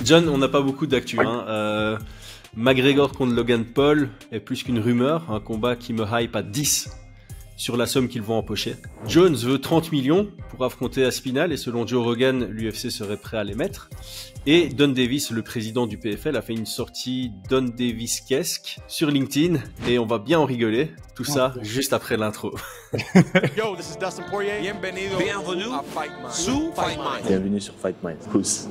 John, on n'a pas beaucoup d'actu. McGregor contre Logan Paul est plus qu'une rumeur, un combat qui me hype à 10 sur la somme qu'ils vont empocher. Jones veut 30 millions pour affronter Aspinall et selon Joe Rogan, l'UFC serait prêt à les mettre. Et Don Davis, le président du PFL, a fait une sortie Don Davis-esque sur LinkedIn et on va bien en rigoler. Tout ça juste après l'intro. Yo, this is Dustin Poirier. Bienvenue à Fight Mind. Bienvenue sur Fight Mind. Pousse.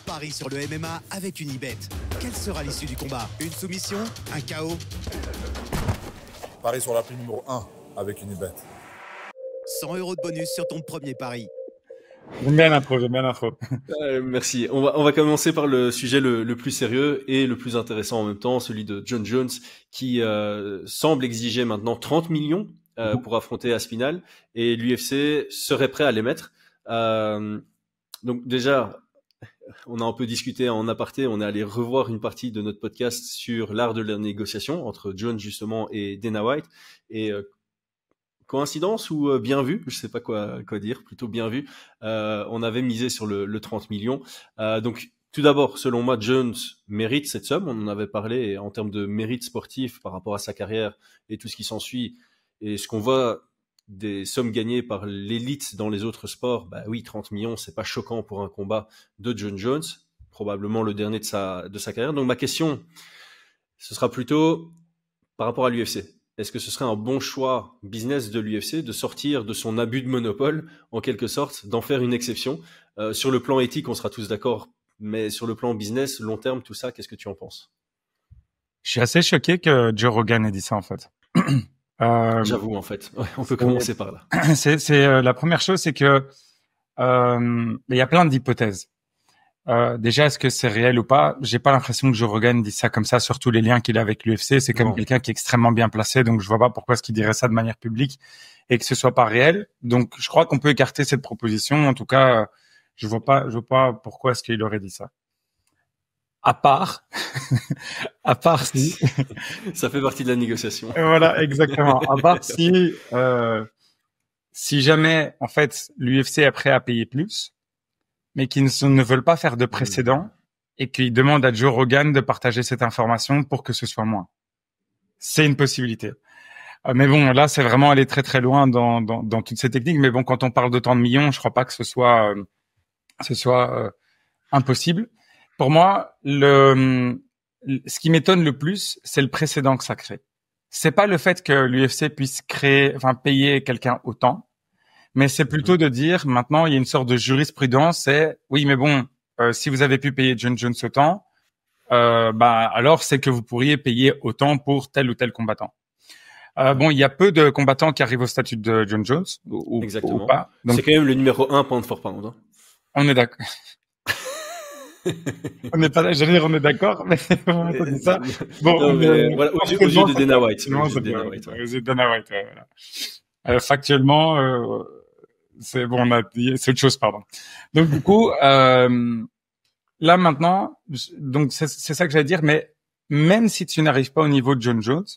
Paris sur le MMA avec Unibet. Quelle sera l'issue du combat? Une soumission? Un KO? Paris sur la prime numéro 1 avec Unibet. 100 € de bonus sur ton premier pari. J'aime bien l'intro. Merci. On va commencer par le sujet le plus sérieux et le plus intéressant en même temps, celui de John Jones, qui semble exiger maintenant 30 millions pour affronter Aspinall, et l'UFC serait prêt à les mettre. Donc déjà, on a un peu discuté en aparté, on est allé revoir une partie de notre podcast sur l'art de la négociation entre Jones justement et Dana White, et coïncidence ou bien vu, je sais pas quoi dire, plutôt bien vu, on avait misé sur le 30 millions. Donc tout d'abord, selon moi, Jones mérite cette somme, on en avait parlé, et en termes de mérite sportif par rapport à sa carrière et tout ce qui s'ensuit, et ce qu'on voit des sommes gagnées par l'élite dans les autres sports, bah oui, 30 millions, c'est pas choquant pour un combat de John Jones, probablement le dernier de sa carrière. Donc ma question, ce sera plutôt par rapport à l'UFC. Est-ce que ce serait un bon choix business de l'UFC de sortir de son abus de monopole, en quelque sorte, d'en faire une exception? Sur le plan éthique, on sera tous d'accord, mais sur le plan business, long terme, tout ça, qu'est-ce que tu en penses? Je suis assez choqué que Joe Rogan ait dit ça, en fait. J'avoue, en fait. Ouais, on peut commencer par là. C'est la première chose, c'est que il y a plein d'hypothèses. Déjà, est-ce que c'est réel ou pas? J'ai pas l'impression que Joe Rogan dit ça comme ça sur tous les liens qu'il a avec l'UFC. C'est quand même quelqu'un qui est extrêmement bien placé, donc je vois pas pourquoi est-ce qu'il dirait ça de manière publique et que ce soit pas réel. Donc, je crois qu'on peut écarter cette proposition. En tout cas, je vois pas pourquoi est-ce qu'il aurait dit ça. À part si ça fait partie de la négociation. Voilà, exactement. À part si jamais, en fait, l'UFC est prêt à payer plus, mais qu'ils ne veulent pas faire de précédent et qu'ils demandent à Joe Rogan de partager cette information pour que ce soit moins. C'est une possibilité. Mais bon, là, c'est vraiment aller très très loin dans toutes ces techniques. Mais bon, quand on parle d'autant de millions, je crois pas que ce soit impossible. Pour moi, ce qui m'étonne le plus, c'est le précédent que ça crée. C'est pas le fait que l'UFC puisse payer quelqu'un autant, mais c'est plutôt de dire, maintenant, il y a une sorte de jurisprudence, c'est, oui, mais bon, si vous avez pu payer John Jones autant, alors c'est que vous pourriez payer autant pour tel ou tel combattant. Bon, il y a peu de combattants qui arrivent au statut de John Jones, ou pas. Donc, c'est quand même le numéro 1 pound for pound. Hein. On est d'accord. On n'est pas là, j'allais dire on est d'accord, mais on dit ça. Bon, voilà, aux yeux de Dana White. Aux yeux de Dana White, voilà. Factuellement, c'est bon, c'est autre chose, pardon. Donc du coup, là maintenant, donc c'est ça que j'allais dire, mais même si tu n'arrives pas au niveau de John Jones,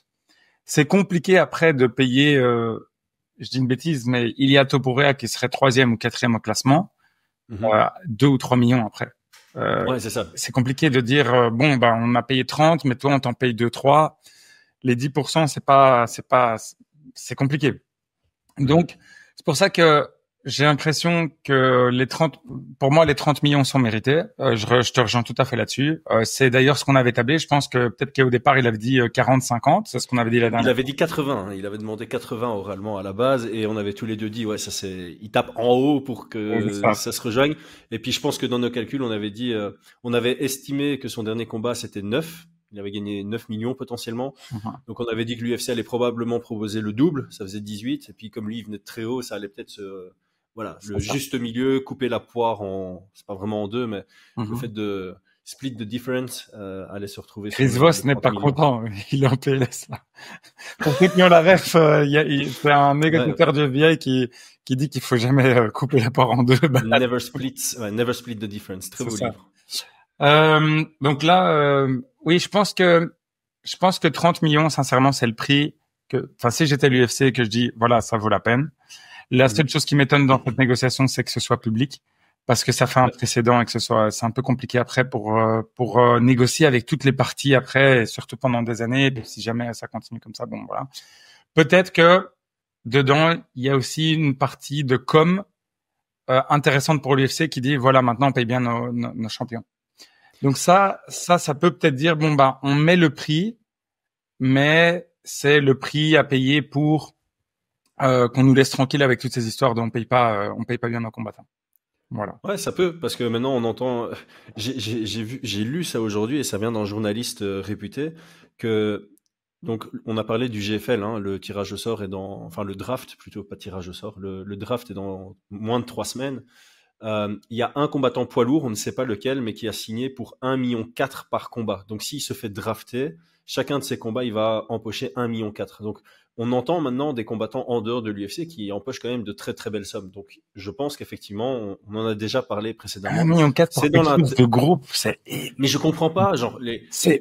c'est compliqué après de payer, je dis une bêtise, mais Ilia Topuria qui serait 3e ou 4e au classement, 2 ou 3 millions après. Ouais, c'est ça. C'est compliqué de dire on a payé 30, mais toi on t'en paye 2, 3. Les 10%, c'est compliqué. Donc, c'est pour ça que j'ai l'impression que pour moi, les 30 millions sont mérités. Je te rejoins tout à fait là-dessus. C'est d'ailleurs ce qu'on avait tablé. Je pense que peut-être qu'au départ, il avait dit 40-50. C'est ce qu'on avait dit la dernière fois. Il avait dit 80. Il avait demandé 80 oralement à la base et on avait tous les deux dit, ouais, il tape en haut pour que ça se rejoigne. Et puis, je pense que dans nos calculs, on avait dit, on avait estimé que son dernier combat, c'était 9. Il avait gagné 9 millions potentiellement. Donc, on avait dit que l'UFC allait probablement proposer le double. Ça faisait 18. Et puis, comme lui, il venait de très haut, ça allait peut-être juste milieu, couper la poire c'est pas vraiment en deux, mais le fait de split the difference allait se retrouver. Chris Voss n'est pas content, il est en PLS là. Pour ceux qui ont la ref, c'est un négociateur de vieille qui dit qu'il faut jamais couper la poire en deux. Never split the difference. Très beau livre. Donc là, oui, je pense que 30 millions, sincèrement, c'est le prix enfin, si j'étais l'UFC et que je dis, voilà, ça vaut la peine. La seule chose qui m'étonne dans cette négociation, c'est que ce soit public, parce que ça fait un précédent et que c'est un peu compliqué après pour négocier avec toutes les parties après, et surtout pendant des années. Et si jamais ça continue comme ça, bon, voilà. Peut-être que dedans, il y a aussi une partie de com intéressante pour l'UFC qui dit, voilà, maintenant, on paye bien nos champions. Donc ça peut-être dire, bon, bah, on met le prix, mais c'est le prix à payer pour qu'on nous laisse tranquille avec toutes ces histoires dont on paye pas bien nos combattants. Voilà. Ouais, ça peut, parce que maintenant on entend, j'ai lu ça aujourd'hui et ça vient d'un journaliste réputé que, donc on a parlé du GFL, hein, le tirage au sort est enfin le draft plutôt, pas tirage au sort, le draft est dans moins de 3 semaines. Il y a un combattant poids lourd, on ne sait pas lequel, mais qui a signé pour 1,4 million par combat. Donc s'il se fait drafter, chacun de ses combats, il va empocher 1,4 million. Donc on entend maintenant des combattants en dehors de l'UFC qui empochent quand même de très très belles sommes. Donc je pense qu'effectivement, on en a déjà parlé précédemment. 1,4 million c'est dans de groupe, c'est... Mais je comprends pas, genre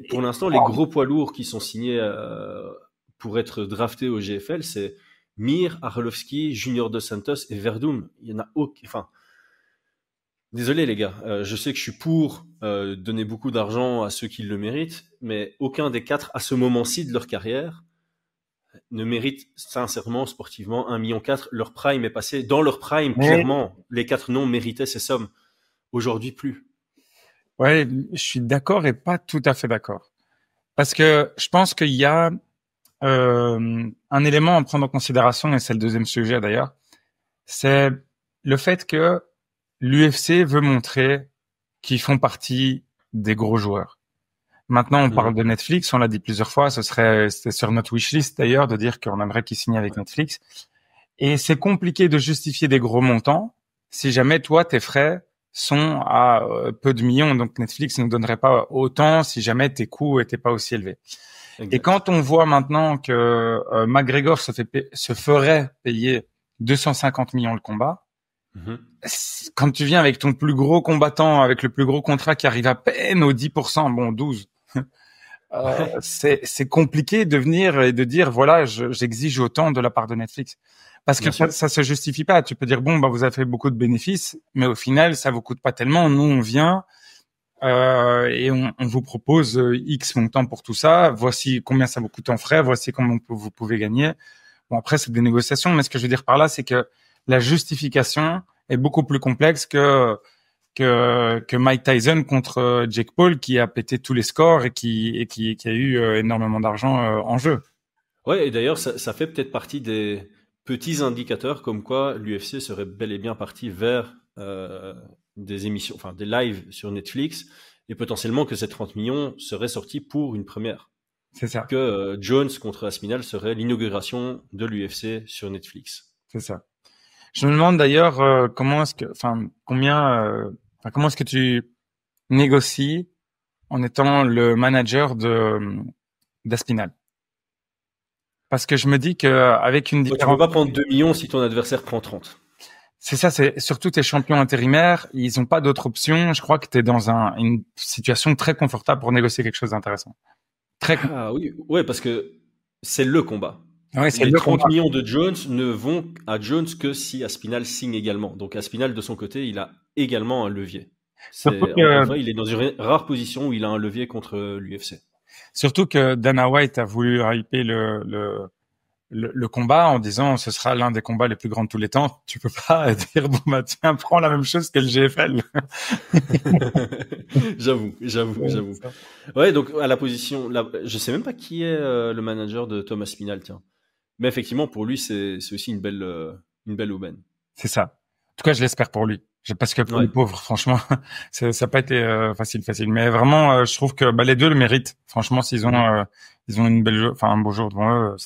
pour l'instant, les gros poids lourds qui sont signés pour être draftés au GFL, c'est Mir, Arlovski, Junior Dos Santos et Verdum. Il y en a aucun... Enfin, désolé les gars, je sais que je suis pour donner beaucoup d'argent à ceux qui le méritent, mais aucun des 4 à ce moment-ci de leur carrière ne mérite sincèrement, sportivement, 1,4 million. Leur prime est passé. Dans leur prime, clairement, les 4 noms méritaient ces sommes. Aujourd'hui, plus. Ouais, je suis d'accord et pas tout à fait d'accord. Parce que je pense qu'il y a un élément à prendre en considération, et c'est le deuxième sujet d'ailleurs, c'est le fait que l'UFC veut montrer qu'ils font partie des gros joueurs. Maintenant, on parle de Netflix, on l'a dit plusieurs fois, c'était sur notre wishlist d'ailleurs, de dire qu'on aimerait qu'ils signent avec Netflix. Et c'est compliqué de justifier des gros montants si jamais toi, tes frais sont à peu de millions. Donc Netflix ne donnerait pas autant si jamais tes coûts étaient pas aussi élevés. Exact. Et quand on voit maintenant que McGregor se ferait payer 250 millions le combat, quand tu viens avec ton plus gros combattant, avec le plus gros contrat qui arrive à peine aux 10%, bon 12, c'est compliqué de venir et de dire voilà, j'exige autant de la part de Netflix. Parce que ça se justifie pas. Tu peux dire bon, bah vous avez fait beaucoup de bénéfices, mais au final ça vous coûte pas tellement. Nous on vient et on vous propose X montant pour tout ça. Voici combien ça vous coûte en frais. Voici combien vous pouvez gagner. Bon après c'est des négociations, mais ce que je veux dire par là, c'est que la justification est beaucoup plus complexe que Mike Tyson contre Jake Paul qui a pété tous les scores et qui a eu énormément d'argent en jeu. Ouais, et d'ailleurs ça fait peut-être partie des petits indicateurs comme quoi l'UFC serait bel et bien parti vers des émissions, enfin des lives sur Netflix, et potentiellement que ces 30 millions seraient sortis pour une première. C'est ça. Que Jones contre Aspinall serait l'inauguration de l'UFC sur Netflix. C'est ça. Je me demande d'ailleurs comment est-ce que tu négocies en étant le manager d'Aspinall. Parce que je me dis qu'avec une différence... Tu ne peux pas prendre 2 millions si ton adversaire prend 30. C'est ça, c'est surtout tes champions intérimaires, ils n'ont pas d'autre option. Je crois que tu es dans une situation très confortable pour négocier quelque chose d'intéressant. Ah oui, ouais, parce que c'est le combat. Ouais, c'est les 30 millions de Jones ne vont à Jones que si Aspinall signe également. Donc Aspinall, de son côté, il a également un levier. En vrai, il est dans une rare position où il a un levier contre l'UFC. Surtout que Dana White a voulu hyper le combat en disant ce sera l'un des combats les plus grands de tous les temps. Tu peux pas dire bon bah tiens, prends la même chose que le GFL. J'avoue. Ouais, donc à la position, je sais même pas qui est le manager de Thomas Aspinall, tiens. Mais effectivement, pour lui, c'est aussi une belle aubaine. C'est ça. En tout cas, je l'espère pour lui. Parce que pour les pauvres, franchement, ça n'a pas été facile. Mais vraiment, je trouve que les deux le méritent. Franchement, s'ils ont une belle, un beau jour devant eux,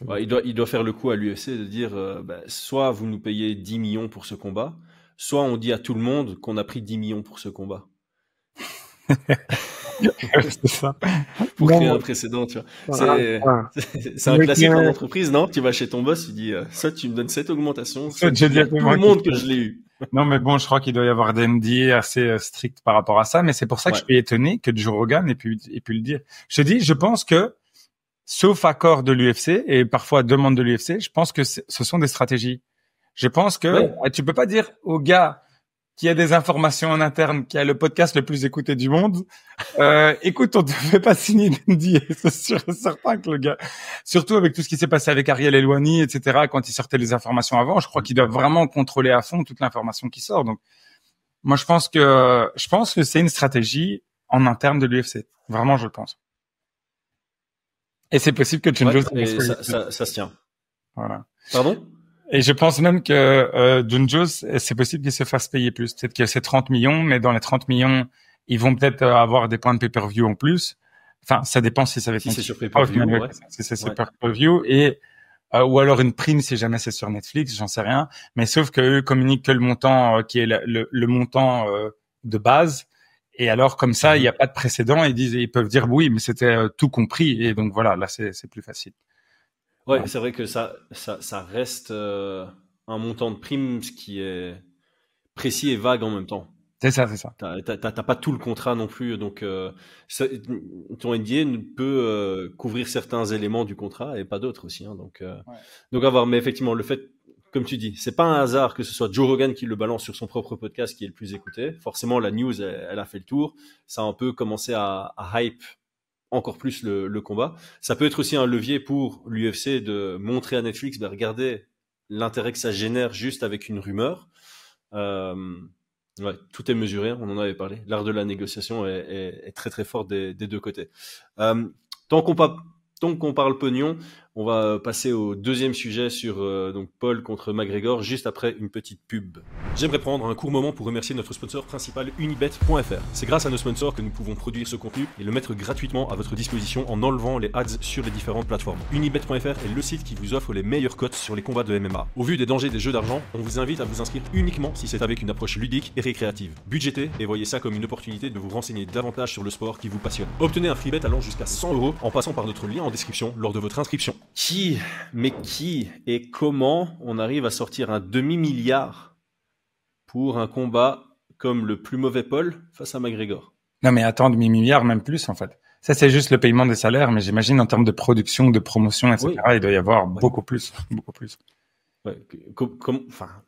ouais, il doit faire le coup à l'UFC de dire, soit vous nous payez 10 millions pour ce combat, soit on dit à tout le monde qu'on a pris 10 millions pour ce combat. C'est ça. Pour créer un précédent, tu vois. C'est un classique en entreprise, non? Tu vas chez ton boss, tu dis, soit tu me donnes cette augmentation, soit tu dis à tout le monde que je l'ai eu. Non, mais bon, je crois qu'il doit y avoir des NDA assez stricts par rapport à ça, mais c'est pour ça que je suis étonné que Joe Rogan ait pu le dire. Je te dis, je pense que, sauf accord de l'UFC et parfois demande de l'UFC, je pense que ce sont des stratégies. Je pense que tu peux pas dire au gars qui a des informations en interne, qui a le podcast le plus écouté du monde, écoute, on te fait pas signer d'NDA, c'est sûr et certain que le gars, surtout avec tout ce qui s'est passé avec Ariel Helwani, etc., quand il sortait les informations avant, je crois qu'il doit vraiment contrôler à fond toute l'information qui sort. Donc, moi, je pense que c'est une stratégie en interne de l'UFC. Vraiment, je le pense. Et c'est possible que John Jones... ça se tient. Voilà. Pardon? Et je pense même que John Jones, c'est possible qu'il se fasse payer plus. Peut-être que c'est 30 millions, mais dans les 30 millions, ils vont peut-être avoir des points de pay-per-view en plus. Enfin, ça dépend si ça va être... Si c'est sur pay-per-view, Si c'est sur pay-per-view. Et ou alors une prime si jamais c'est sur Netflix, j'en sais rien. Mais sauf qu'eux communiquent que le montant qui est le montant de base. Et alors, comme ça, il n'y a pas de précédent. Ils peuvent dire oui, mais c'était tout compris. Et donc voilà, là, c'est plus facile. Ouais, c'est vrai que ça reste un montant de prime qui est précis et vague en même temps. C'est ça. T'as pas tout le contrat non plus, donc ton NDA peut couvrir certains éléments du contrat et pas d'autres aussi. Hein, donc à voir. Mais effectivement, le fait, comme tu dis, c'est pas un hasard que ce soit Joe Rogan qui le balance sur son propre podcast qui est le plus écouté. Forcément, la news, elle a fait le tour. Ça a un peu commencé à hype encore plus le combat. Ça peut être aussi un levier pour l'UFC de montrer à Netflix, regardez l'intérêt que ça génère juste avec une rumeur. Tout est mesuré, on en avait parlé. L'art de la négociation est très très fort des deux côtés. Tant qu'on parle pognon, on va passer au deuxième sujet sur donc Paul contre McGregor, juste après une petite pub. J'aimerais prendre un court moment pour remercier notre sponsor principal Unibet.fr. C'est grâce à nos sponsors que nous pouvons produire ce contenu et le mettre gratuitement à votre disposition en enlevant les ads sur les différentes plateformes. Unibet.fr est le site qui vous offre les meilleures cotes sur les combats de MMA. Au vu des dangers des jeux d'argent, on vous invite à vous inscrire uniquement si c'est avec une approche ludique et récréative. Budgétez et voyez ça comme une opportunité de vous renseigner davantage sur le sport qui vous passionne. Obtenez un free bet allant jusqu'à 100 € en passant par notre lien en description lors de votre inscription. Qui et comment on arrive à sortir un demi-milliard pour un combat comme le plus mauvais Paul face à McGregor? Non, mais attends, demi-milliard, même plus, en fait. Ça, c'est juste le paiement des salaires, mais j'imagine en termes de production, de promotion, etc., il doit y avoir beaucoup plus. Ouais.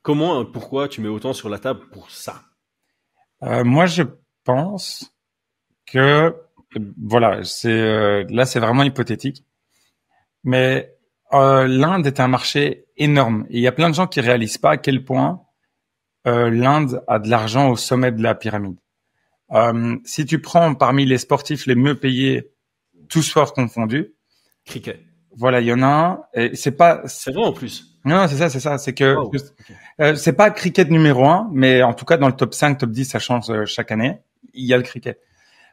Comment, pourquoi tu mets autant sur la table pour ça? Moi, je pense que, voilà, là, c'est vraiment hypothétique. Mais l'Inde est un marché énorme. Et il y a plein de gens qui réalisent pas à quel point l'Inde a de l'argent au sommet de la pyramide. Si tu prends parmi les sportifs les mieux payés, tous sports confondus, cricket. Voilà, il y en a un. Et c'est vrai en plus. Non, c'est ça. C'est que c'est pas cricket numéro 1, mais en tout cas dans le top 5, top 10, ça change chaque année. Il y a le cricket.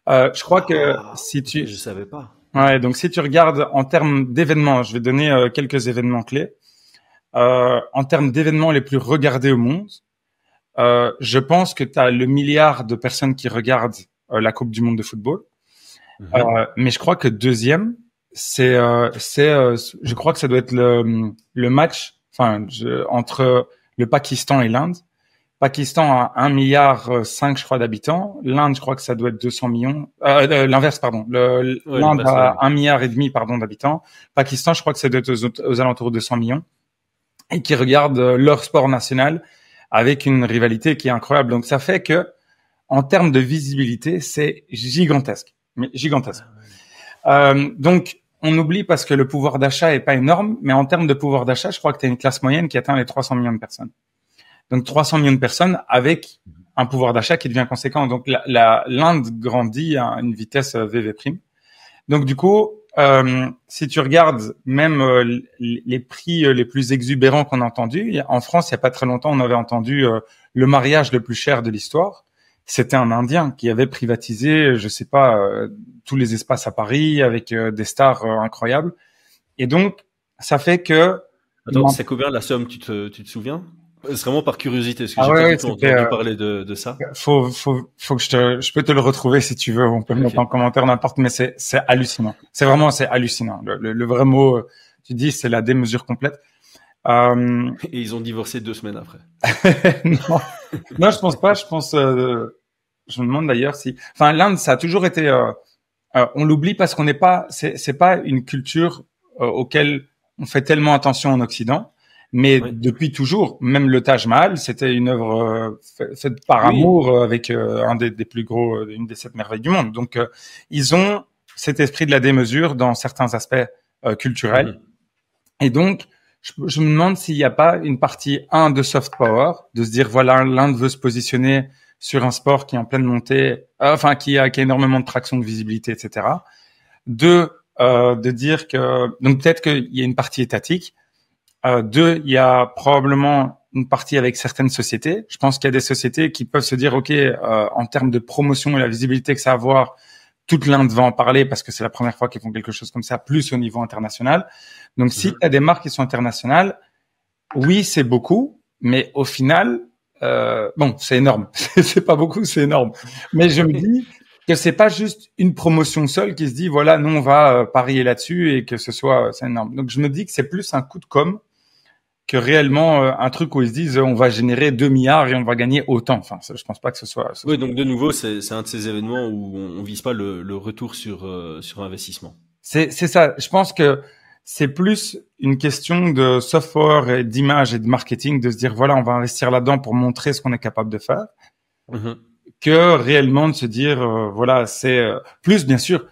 Je crois que je savais pas. Ouais, donc si tu regardes en termes d'événements, je vais donner quelques événements clés. En termes d'événements les plus regardés au monde, je pense que tu as le milliard de personnes qui regardent la Coupe du monde de football. Mais je crois que deuxième, je crois que ça doit être le match, entre le Pakistan et l'Inde. Pakistan a 1,5 milliard, je crois, d'habitants. L'Inde, je crois que ça doit être 200 millions. L'inverse, pardon. L'Inde a 1,5 milliard, pardon, d'habitants. Pakistan, je crois que ça doit être aux alentours de 100 millions. Et qui regardent leur sport national avec une rivalité qui est incroyable. Donc, ça fait que, en termes de visibilité, c'est gigantesque. Mais gigantesque. Donc, on oublie parce que le pouvoir d'achat est pas énorme, mais en termes de pouvoir d'achat, je crois que tu as une classe moyenne qui atteint les 300 millions de personnes. Donc 300 millions de personnes avec un pouvoir d'achat qui devient conséquent. Donc l'Inde grandit à une vitesse VV'. Donc du coup, si tu regardes même les prix les plus exubérants qu'on a entendus, en France, il y a pas très longtemps, on avait entendu le mariage le plus cher de l'histoire. C'était un Indien qui avait privatisé, je sais pas, tous les espaces à Paris avec des stars incroyables. Et donc, ça fait que... Attends, c'est combien la somme, tu te souviens? C'est vraiment par curiosité, parce que j'ai pas du tout entendu parler de ça. Faut que je peux te le retrouver si tu veux, on peut le mettre en commentaire n'importe, mais c'est hallucinant. C'est hallucinant. Le vrai mot, tu dis, c'est la démesure complète. Et ils ont divorcé 2 semaines après. Non. Non, je pense pas. Je pense. Je me demande d'ailleurs si. Enfin, l'Inde, ça a toujours été. On l'oublie parce qu'on n'est pas. C'est pas une culture auquel on fait tellement attention en Occident. Mais Oui. depuis toujours, même le Taj Mahal, c'était une œuvre faite par amour avec un des plus gros, une des 7 merveilles du monde. Donc, ils ont cet esprit de la démesure dans certains aspects culturels. Et donc, je me demande s'il n'y a pas une partie de soft power, de se dire voilà, l'Inde veut se positionner sur un sport qui est en pleine montée, enfin qui a énormément de traction, de visibilité, etc. De dire que donc peut-être qu'il y a une partie étatique. Il y a probablement une partie avec certaines sociétés. Je pense qu'il y a des sociétés qui peuvent se dire ok, en termes de promotion et la visibilité que ça va avoir, toute l'Inde va en parler parce que c'est la première fois qu'ils font quelque chose comme ça, plus au niveau international. Donc, si tu as des marques qui sont internationales, oui, c'est beaucoup, mais au final, bon, c'est énorme. C'est pas beaucoup, c'est énorme. Mais je me dis que c'est pas juste une promotion seule qui se dit, voilà, nous, on va parier là-dessus et que c'est énorme. Donc, je me dis que c'est plus un coup de com' que réellement un truc où ils se disent, on va générer 2 milliards et on va gagner autant. Enfin, je pense pas que ce soit... Oui, donc de nouveau, c'est un de ces événements où on vise pas le retour sur investissement. C'est ça. Je pense que c'est plus une question de software et d'image et de marketing, de se dire voilà, on va investir là-dedans pour montrer ce qu'on est capable de faire, que réellement de se dire voilà, c'est plus bien sûr.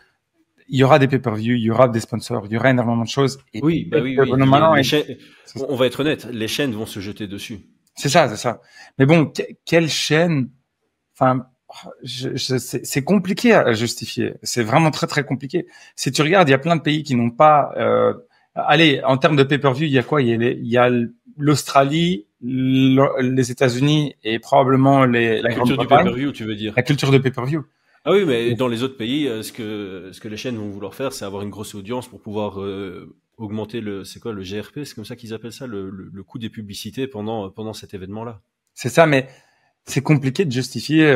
Il y aura des pay-per-view, il y aura des sponsors, il y aura énormément de choses. Et oui. On va être honnête, les chaînes vont se jeter dessus. C'est ça. Mais bon, quelle chaîne? Enfin, c'est compliqué à justifier. C'est vraiment très très compliqué. Si tu regardes, il y a plein de pays qui n'ont pas. Allez, en termes de pay-per-view, il y a quoi? Il y a l'Australie, les États-Unis et probablement la culture du pay-per-view, tu veux dire? La culture de pay-per-view. Ah oui, mais dans les autres pays, ce que les chaînes vont vouloir faire, c'est avoir une grosse audience pour pouvoir augmenter le GRP, c'est comme ça qu'ils appellent ça, le coût des publicités pendant cet événement-là. C'est ça, mais c'est compliqué de justifier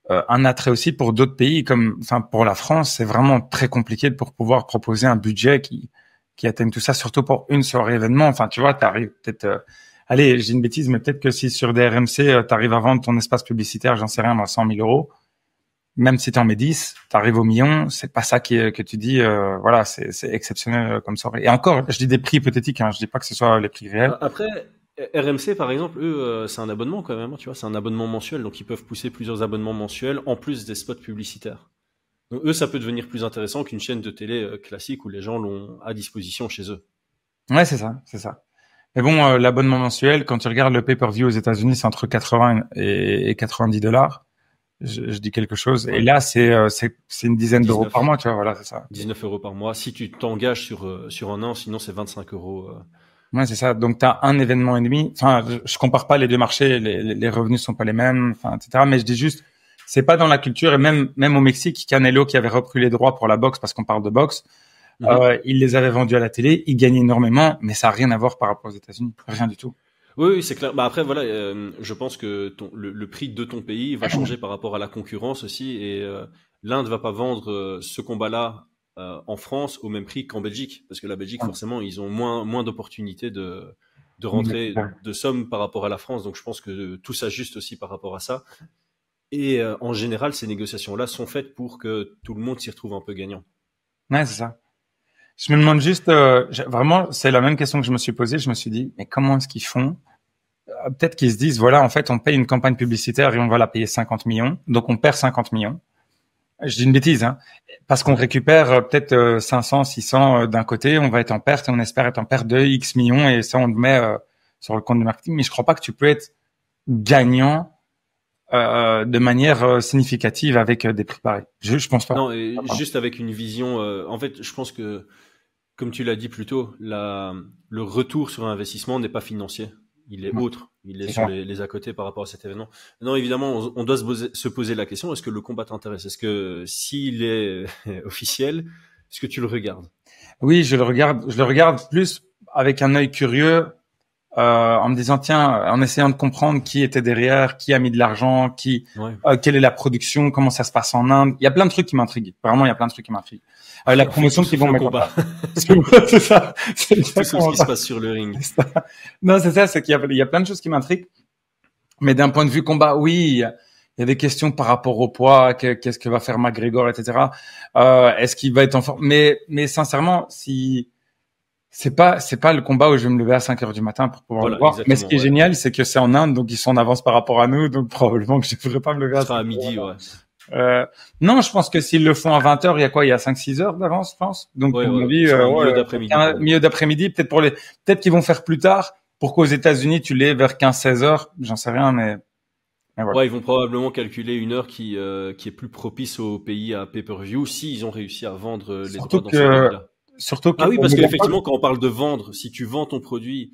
un attrait aussi pour d'autres pays, enfin pour la France, c'est vraiment très compliqué pour pouvoir proposer un budget qui atteigne tout ça, surtout pour une soirée événement. Enfin, tu vois, t'arrives peut-être. Allez, j'ai une bêtise, mais peut-être que si sur des RMC, t'arrives à vendre ton espace publicitaire, j'en sais rien, à 100 000 euros. Même si t'en mets 10, t'arrives au million, c'est pas ça que tu dis, voilà, c'est exceptionnel comme soirée. Et encore, je dis des prix hypothétiques, hein, je dis pas que ce soit les prix réels. Après, RMC, par exemple, eux, c'est un abonnement quand même, tu vois, c'est un abonnement mensuel, donc ils peuvent pousser plusieurs abonnements mensuels en plus des spots publicitaires. Donc eux, ça peut devenir plus intéressant qu'une chaîne de télé classique où les gens l'ont à disposition chez eux. Ouais, c'est ça. Mais bon, l'abonnement mensuel, quand tu regardes le pay-per-view aux États-Unis, c'est entre 80 et 90 $. Je dis quelque chose. Et là, c'est une dizaine d'euros par mois, tu vois, voilà, c'est ça. 19 € par mois. Si tu t'engages sur un an, sinon c'est 25 €. Ouais, c'est ça. Donc, t'as un événement et demi. Enfin, je compare pas les deux marchés. Les revenus sont pas les mêmes, enfin, etc. Mais je dis juste, c'est pas dans la culture. Et même au Mexique, Canelo, qui avait repris les droits pour la boxe, parce qu'on parle de boxe, il les avait vendus à la télé. Il gagnait énormément, mais ça a rien à voir par rapport aux États-Unis. Rien du tout. Oui, c'est clair. Bah après, voilà, je pense que le prix de ton pays va changer par rapport à la concurrence aussi. Et l'Inde va pas vendre ce combat-là en France au même prix qu'en Belgique, parce que la Belgique, forcément, ils ont moins d'opportunités de rentrer de sommes par rapport à la France. Donc, je pense que tout s'ajuste aussi par rapport à ça. Et en général, ces négociations-là sont faites pour que tout le monde s'y retrouve un peu gagnant. Ouais, c'est ça. Je me demande juste, vraiment, c'est la même question que je me suis posée. Je me suis dit, mais comment est-ce qu'ils font? Peut-être qu'ils se disent, voilà, en fait, on paye une campagne publicitaire et on va la payer 50 millions. Donc, on perd 50 millions. Je dis une bêtise, hein. Parce qu'on récupère peut-être 500, 600 d'un côté. On va être en perte et on espère être en perte de X millions. Et ça, on le met sur le compte du marketing. Mais je crois pas que tu peux être gagnant de manière significative avec des prix pareils. Je pense pas. Non, et juste avec une vision. En fait, je pense que, comme tu l'as dit plus tôt, le retour sur investissement n'est pas financier. Il est autre. Il est sur les à côté par rapport à cet événement. Non, évidemment, on doit se poser la question, est-ce que le combat t'intéresse? Est-ce que s'il est officiel, est-ce que tu le regardes? Oui, je le regarde plus avec un œil curieux, en me disant, tiens, en essayant de comprendre qui était derrière, qui a mis de l'argent, quelle est la production, comment ça se passe en Inde. Il y a plein de trucs qui m'intriguent. Vraiment, il y a plein de trucs qui m'intriguent. La promotion qu'ils vont mettre. C'est ça. C'est tout ce qui se passe sur le ring. Non, c'est ça, c'est qu'il y a plein de choses qui m'intriguent. Mais d'un point de vue combat, oui, il y a des questions par rapport au poids, qu'est-ce que va faire McGregor, etc. Est-ce qu'il va être en forme? Mais sincèrement, si c'est pas le combat où je vais me lever à 5 heures du matin pour pouvoir le voir. Mais ce qui est génial, c'est que c'est en Inde, donc ils sont en avance par rapport à nous, donc probablement que je ne pourrais pas me lever à 5 heures. À midi, ouais. Non, je pense que s'ils le font à 20 heures, il y a quoi? Il y a 5-6 heures d'avance, je pense. Donc, ouais, mon avis, milieu d'après-midi. Milieu d'après-midi, peut-être qu'ils vont faire plus tard pour qu'aux États-Unis, tu l'aies vers 15-16 heures. J'en sais rien, mais voilà. Ouais, ils vont probablement calculer une heure qui est plus propice au pays à pay-per-view s'ils ont réussi à vendre les droits dans ce pays-là. Surtout que. Ah oui, parce qu'effectivement, quand on parle de vendre, si tu vends ton produit,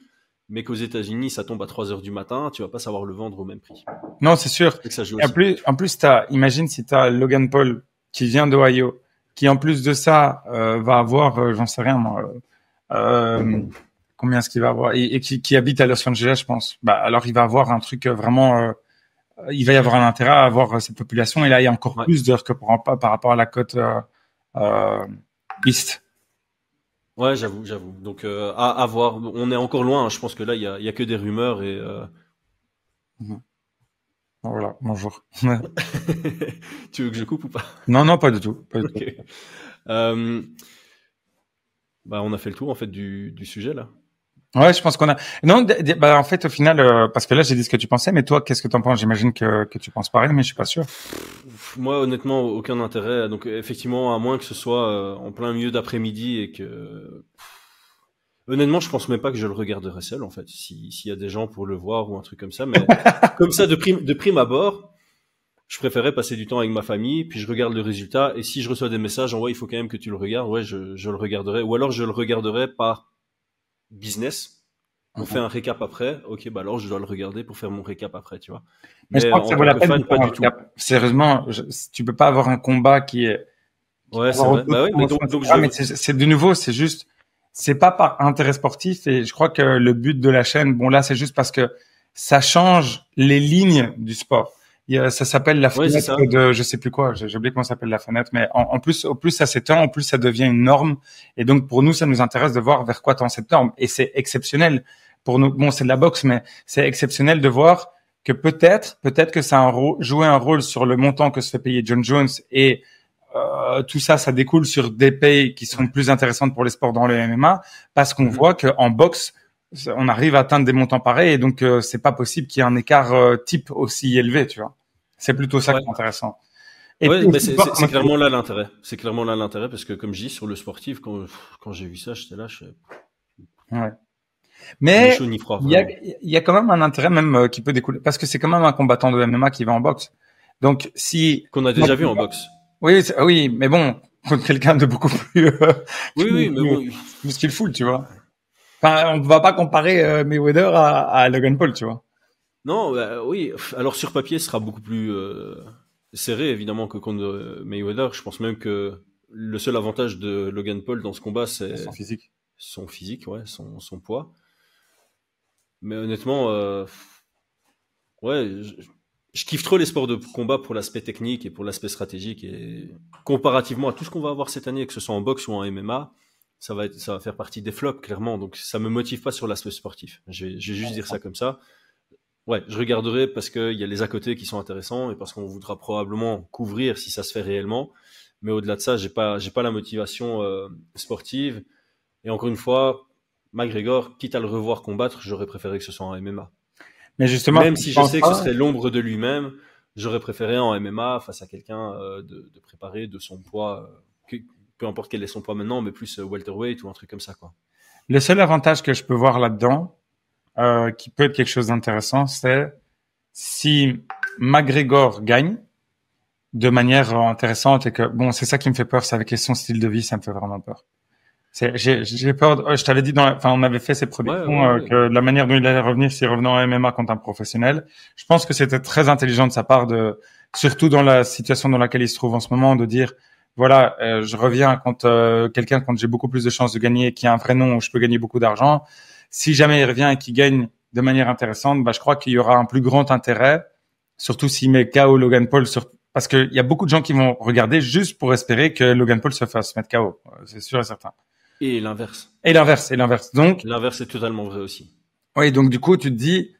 mais qu'aux États-Unis, ça tombe à 3 heures du matin, tu vas pas savoir le vendre au même prix. Non, c'est sûr. Et que ça joue aussi. En plus, imagine si t'as Logan Paul qui vient d'Ohio, qui en plus de ça, va avoir, j'en sais rien, moi, combien est-ce qu'il va avoir, et qui habite à Los Angeles, je pense. Bah, alors il va avoir un truc vraiment, il va y avoir un intérêt à avoir cette population, et là, il y a encore plus d'heures que par rapport à la côte, East. Ouais, j'avoue. Donc, à voir. On est encore loin. Hein. Je pense que là, il y a que des rumeurs et. Voilà, bonjour. Tu veux que je coupe ou pas? Non, pas du tout. Okay. On a fait le tour en fait du sujet là. Ouais, je pense qu'on a. Non, en fait, au final, parce que là, j'ai dit ce que tu pensais, mais toi, qu'est-ce que t'en penses? J'imagine que tu penses pareil, mais je suis pas sûr. Moi, honnêtement, aucun intérêt. Donc, effectivement, à moins que ce soit en plein milieu d'après-midi et que. Honnêtement, je pense même pas que je le regarderai seul, en fait, s'il y a des gens pour le voir ou un truc comme ça. Mais comme ça, de prime abord, je préférais passer du temps avec ma famille, puis je regarde le résultat. Et si je reçois des messages, il faut quand même que tu le regardes. Ouais, je le regarderai. Ou alors, je le regarderai par business. On fait un récap après. Ok, alors je dois le regarder pour faire mon récap après, tu vois. Mais je crois que ça vaut la peine. Pas du tout. Sérieusement, tu peux pas avoir un combat qui est. Ouais, c'est vrai. Bah ouais, mais donc mais c'est de nouveau, c'est juste. C'est pas par intérêt sportif, et je crois que le but de la chaîne, bon là, c'est juste parce que ça change les lignes du sport. Ça s'appelle la fenêtre de, je sais plus quoi, j'ai oublié comment ça s'appelle la fenêtre, mais en plus, au plus ça s'étend, en plus ça devient une norme. Et donc pour nous, ça nous intéresse de voir vers quoi tend cette norme. Et c'est exceptionnel pour nous. Bon, c'est de la boxe, mais c'est exceptionnel de voir que peut-être que ça a joué un rôle sur le montant que se fait payer John Jones, et tout ça découle sur des payes qui sont plus intéressantes pour les sports dans le MMA, parce qu'on voit que en boxe, on arrive à atteindre des montants pareils, et donc c'est pas possible qu'il y ait un écart type aussi élevé, tu vois. C'est plutôt ça qui est intéressant. Et mais c'est clairement là l'intérêt. C'est clairement là l'intérêt, parce que comme je dis, sur le sportif, quand j'ai vu ça, j'étais là, ouais. Mais il y a quand même un intérêt même qui peut découler, parce que c'est quand même un combattant de MMA qui va en boxe. Donc qu'on a déjà vu en boxe. Oui, mais bon, contre quelqu'un de beaucoup plus mais bon, skillful, tu vois. Enfin, on ne va pas comparer Mayweather à Logan Paul, tu vois. Non, oui. Alors sur papier, ce sera beaucoup plus serré évidemment que contre Mayweather. Je pense même que le seul avantage de Logan Paul dans ce combat, c'est son physique. Son physique, ouais, son poids. Mais honnêtement, je kiffe trop les sports de combat pour l'aspect technique et pour l'aspect stratégique, et comparativement à tout ce qu'on va avoir cette année, que ce soit en boxe ou en MMA, ça va faire partie des flops, clairement. Donc ça me motive pas sur l'aspect sportif. Je vais juste dire ça comme ça. Ouais, je regarderai parce qu'il y a les à côté qui sont intéressants, et parce qu'on voudra probablement couvrir si ça se fait réellement. Mais au-delà de ça, j'ai pas la motivation sportive. Et encore une fois, McGregor, quitte à le revoir combattre, j'aurais préféré que ce soit en MMA. Mais justement, même si je sais que ce serait l'ombre de lui-même, j'aurais préféré en MMA face à quelqu'un de préparé, de son poids, peu importe quel est son poids maintenant, mais plus welterweight ou un truc comme ça, quoi. Le seul avantage que je peux voir là-dedans, qui peut être quelque chose d'intéressant, c'est si McGregor gagne de manière intéressante, et que bon, c'est ça qui me fait peur, c'est avec son style de vie, ça me fait vraiment peur. J'ai peur. Je t'avais dit on avait fait ces prédictions que la manière dont il allait revenir s'il revenait en MMA contre un professionnel. Je pense que c'était très intelligent de sa part, surtout dans la situation dans laquelle il se trouve en ce moment, de dire voilà, je reviens contre quelqu'un quand j'ai beaucoup plus de chances de gagner, qui a un vrai nom où je peux gagner beaucoup d'argent. Si jamais il revient et qu'il gagne de manière intéressante, je crois qu'il y aura un plus grand intérêt, surtout s'il met KO Logan Paul, parce qu'il y a beaucoup de gens qui vont regarder juste pour espérer que Logan Paul se fasse mettre KO. C'est sûr et certain. Et l'inverse. Donc, l'inverse est totalement vrai aussi. Oui, donc du coup, tu te dis,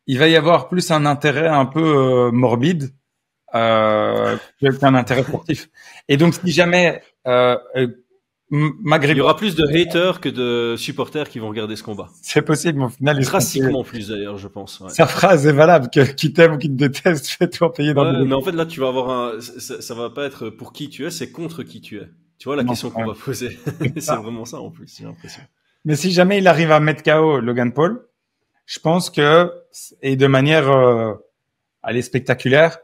il va y avoir plus un intérêt un peu morbide qu'un intérêt sportif. Et donc, si jamais il y aura plus de haters que de supporters qui vont regarder ce combat. C'est possible, mais au final, drastiquement plus d'ailleurs, je pense. Ouais. Sa phrase est valable, que qui t'aime ou qui te déteste, fais-toi payer dans mais en fait là, tu vas avoir ça va pas être pour qui tu es, c'est contre qui tu es. Tu vois la question qu'on va poser. C'est vraiment ça en plus, j'ai l'impression. Mais si jamais il arrive à mettre KO Logan Paul, je pense que, et de manière spectaculaire,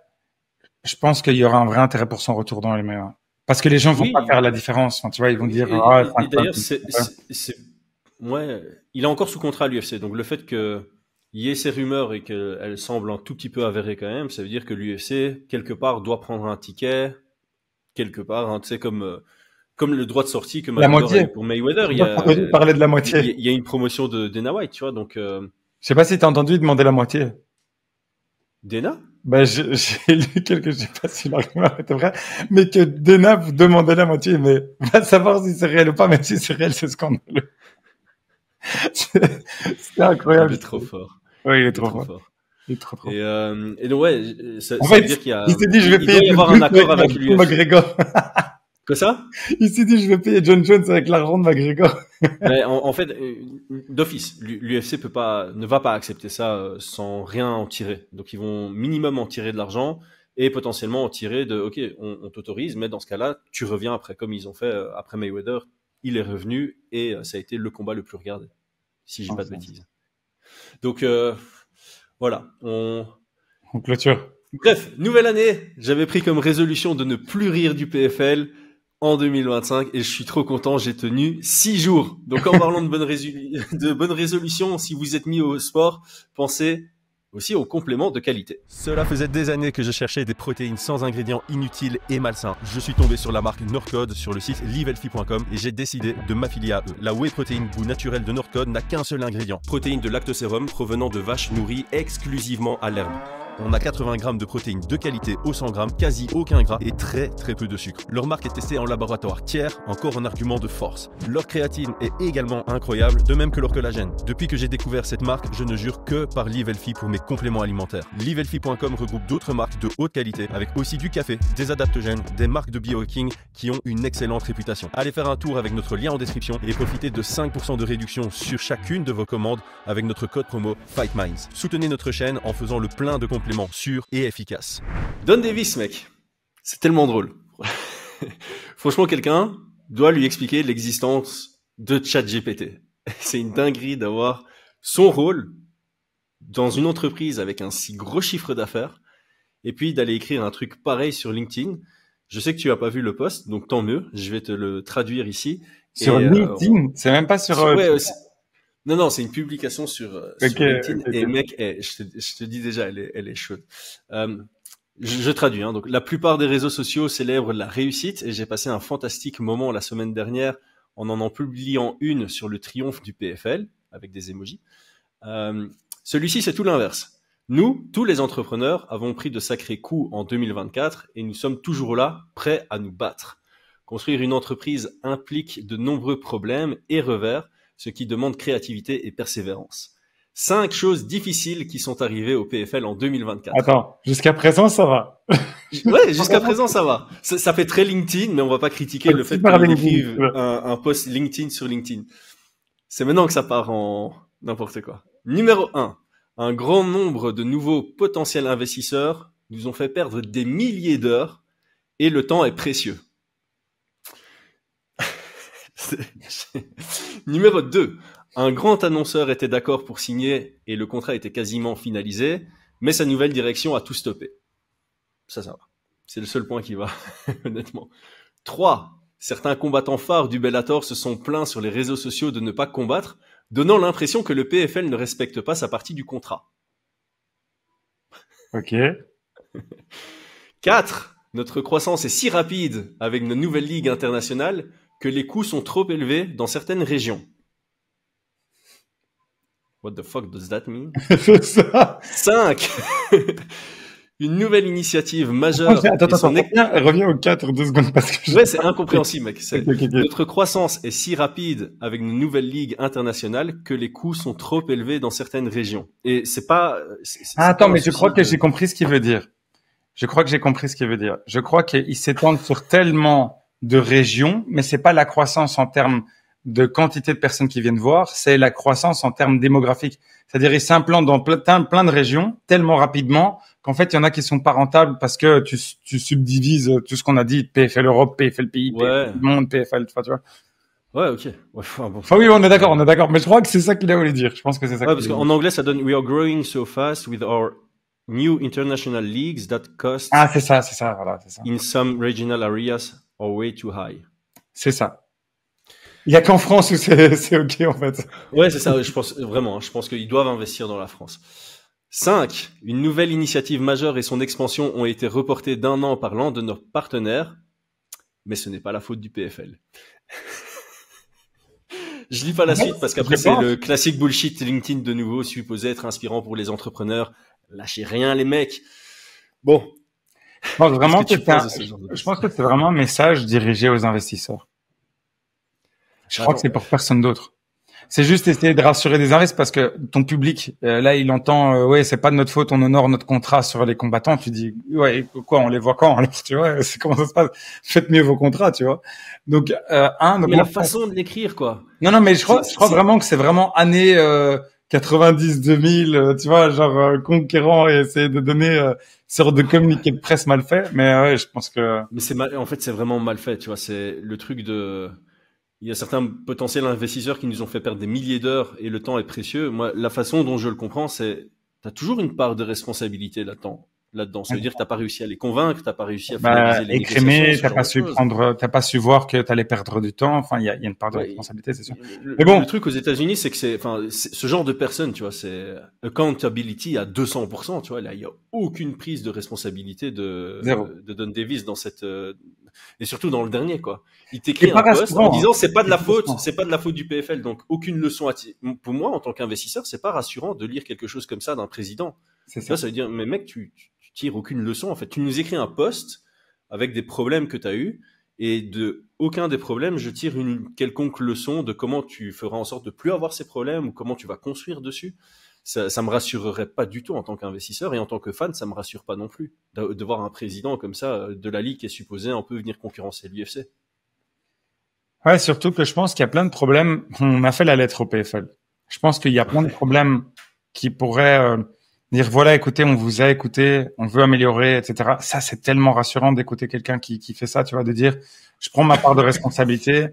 je pense qu'il y aura un vrai intérêt pour son retour dans les MMA. Parce que les gens vont pas faire la différence. Enfin, tu vois, ils vont dire. Et d'ailleurs, il est encore sous contrat à l'UFC. Donc le fait qu'il y ait ces rumeurs et qu'elles semblent un tout petit peu avérées quand même, ça veut dire que l'UFC quelque part doit prendre un ticket quelque part. Hein, tu sais comme le droit de sortie que McGregor a eu pour Mayweather. Il y a une promotion de Dana White, tu vois. Donc je sais pas si t'as entendu demander la moitié. Dana? Ben, j'ai lu je sais pas si l'argument était vrai, mais que Dana vous demandait la moitié, mais va savoir si c'est réel ou pas, mais si c'est réel, c'est scandaleux. C'est incroyable. Il est trop fort. Oui, il est trop fort. Il est trop. Et donc, ouais, ça en fait, veut dire qu'il y a, il s'est dit, je vais payer doit y avoir un accord avec lui. McGregor. Que ça? Il s'est dit, je vais payer John Jones avec l'argent de McGregor. Mais en fait, d'office, l'UFC ne va pas accepter ça sans rien en tirer. Donc, ils vont minimum en tirer de l'argent et potentiellement en tirer de, ok, on t'autorise, mais dans ce cas-là, tu reviens après, comme ils ont fait après Mayweather. Il est revenu et ça a été le combat le plus regardé, si je dis pas de bêtises. Donc, voilà. On clôture. Bref, nouvelle année. J'avais pris comme résolution de ne plus rire du PFL en 2025 et je suis trop content, j'ai tenu 6 jours. Donc en parlant de bonnes résolutions, si vous êtes mis au sport, pensez aussi aux compléments de qualité. Cela faisait des années que je cherchais des protéines sans ingrédients inutiles et malsains. Je suis tombé sur la marque Norcode sur le site livehealthy.com et j'ai décidé de m'affilier à eux. La whey protéine goût naturel de Norcode n'a qu'un seul ingrédient. Protéines de lactosérum provenant de vaches nourries exclusivement à l'herbe. On a 80 grammes de protéines de qualité au 100 grammes, quasi aucun gras et très peu de sucre. Leur marque est testée en laboratoire tiers, encore un argument de force. Leur créatine est également incroyable, de même que leur collagène. Depuis que j'ai découvert cette marque, je ne jure que par Live Healthy pour mes compléments alimentaires. LiveHealthy.com regroupe d'autres marques de haute qualité, avec aussi du café, des adaptogènes, des marques de biohacking qui ont une excellente réputation. Allez faire un tour avec notre lien en description et profitez de 5% de réduction sur chacune de vos commandes avec notre code promo FightMinds. Soutenez notre chaîne en faisant le plein de compléments sûr et efficace. Don Davis, mec, c'est tellement drôle. Franchement, quelqu'un doit lui expliquer l'existence de ChatGPT. C'est une dinguerie d'avoir son rôle dans une entreprise avec un si gros chiffre d'affaires et puis d'aller écrire un truc pareil sur LinkedIn. Je sais que tu as pas vu le post, donc tant mieux. Je vais te le traduire ici. Sur LinkedIn, c'est même pas sur. Non, c'est une publication sur LinkedIn. Okay. Et mec, je te dis déjà, elle est chaude. Je traduis. Hein. Donc, la plupart des réseaux sociaux célèbrent la réussite et j'ai passé un fantastique moment la semaine dernière en publiant une sur le triomphe du PFL avec des emojis. Celui-ci, c'est tout l'inverse. Nous, tous les entrepreneurs, avons pris de sacrés coups en 2024 et nous sommes toujours là, prêts à nous battre. Construire une entreprise implique de nombreux problèmes et revers, ce qui demande créativité et persévérance. 5 choses difficiles qui sont arrivées au PFL en 2024. Attends, jusqu'à présent, ça va. Ouais, jusqu'à présent, ça va. Ça fait très LinkedIn, mais on va pas critiquer le fait qu'on écrive un post LinkedIn sur LinkedIn. C'est maintenant que ça part en n'importe quoi. Numéro 1. Un grand nombre de nouveaux potentiels investisseurs nous ont fait perdre des milliers d'heures et le temps est précieux. Numéro 2. Un grand annonceur était d'accord pour signer et le contrat était quasiment finalisé, mais sa nouvelle direction a tout stoppé. Ça va. C'est le seul point qui va, honnêtement. 3. Certains combattants phares du Bellator se sont plaints sur les réseaux sociaux de ne pas combattre, donnant l'impression que le PFL ne respecte pas sa partie du contrat. Ok. 4. Notre croissance est si rapide avec nos nouvelles ligues internationales que les coûts sont trop élevés dans certaines régions. What the fuck does that mean? C'est ça. 5. Une nouvelle initiative majeure. Attends, reviens au 4 2 secondes parce que ouais, c'est incompréhensible, mec. Okay. Notre croissance est si rapide avec une nouvelle ligue internationale que les coûts sont trop élevés dans certaines régions. Et c'est pas. Attends, mais je crois que j'ai compris ce qu'il veut dire. Je crois qu'il s'étend sur tellement de régions, mais c'est pas la croissance en termes de quantité de personnes qui viennent voir, c'est la croissance en termes démographiques. C'est-à-dire, il s'implantent dans plein de régions tellement rapidement qu'en fait, il y en a qui sont pas rentables parce que tu subdivises tout ce qu'on a dit, PFL Europe, PFL pays, PFL monde, PFL, tu vois. Ouais, ok. Ouais, bon. Oui, on est d'accord. Mais je crois que c'est ça qu'il a voulu dire. Je pense que c'est ça. Ouais, parce qu'en anglais, ça donne "We are growing so fast with our new international leagues that cost." Ah, c'est ça, voilà, c'est ça. "In some regional areas are way too high." C'est ça. Il y a qu'en France où c'est ok, en fait. Ouais, c'est ça. Je pense vraiment. Je pense qu'ils doivent investir dans la France. 5. Une nouvelle initiative majeure et son expansion ont été reportées d'1 an par l'un de nos partenaires. Mais ce n'est pas la faute du PFL. Je lis pas la suite parce qu'après c'est le classique bullshit LinkedIn de nouveau, supposé être inspirant pour les entrepreneurs. Lâchez rien, les mecs. Bon. Non, vraiment, je pense que c'est vraiment un message dirigé aux investisseurs. Je crois que c'est pour personne d'autre. C'est juste essayer de rassurer des investisseurs parce que ton public, là, il entend, ouais, c'est pas de notre faute, on honore notre contrat sur les combattants. Tu dis, ouais, quoi, on les voit quand? Alors, tu vois, c'est comment ça se passe? Faites mieux vos contrats, tu vois. Donc, mais la façon de l'écrire, quoi. Non, mais je crois vraiment que c'est vraiment année 90-2000, tu vois, genre conquérant et essayer de donner sorte de communiqué de presse mal fait. Mais ouais, je pense que. Mais c'est mal. En fait, c'est vraiment mal fait, tu vois. C'est le truc de. Il y a certains potentiels investisseurs qui nous ont fait perdre des milliers d'heures et le temps est précieux. Moi, la façon dont je le comprends, c'est t'as toujours une part de responsabilité là-dedans. Ça veut dire que t'as pas réussi à les convaincre, t'as pas réussi à finaliser les négociations. T'as pas su voir que t'allais perdre du temps. Enfin, il y a une part de responsabilité, c'est sûr. Mais bon. Le truc aux États-Unis, c'est que ce genre de personnes, tu vois, c'est accountability à 200%, tu vois. Là, il y a aucune prise de responsabilité de Don Davis dans cette, et surtout dans le dernier, quoi. Il t'écrit un post en disant c'est pas de la faute du PFL, donc aucune leçon à tirer. Pour moi, en tant qu'investisseur, c'est pas rassurant de lire quelque chose comme ça d'un président. C'est ça. Ça veut dire, mais mec, tu tires aucune leçon. En fait, tu nous écris un post avec des problèmes que tu as eus et de aucun des problèmes, je tire une quelconque leçon de comment tu feras en sorte de plus avoir ces problèmes ou comment tu vas construire dessus. Ça me rassurerait pas du tout en tant qu'investisseur et en tant que fan, ça me rassure pas non plus de voir un président comme ça de la ligue qui est supposé un peu venir concurrencer l'UFC. Ouais, surtout que je pense qu'il y a plein de problèmes. On a fait la lettre au PFL. Je pense qu'il y a plein de problèmes qui pourraient dire voilà, écoutez, on vous a écouté, on veut améliorer, etc. Ça, c'est tellement rassurant d'écouter quelqu'un qui fait ça, tu vois, de dire je prends ma part de responsabilité.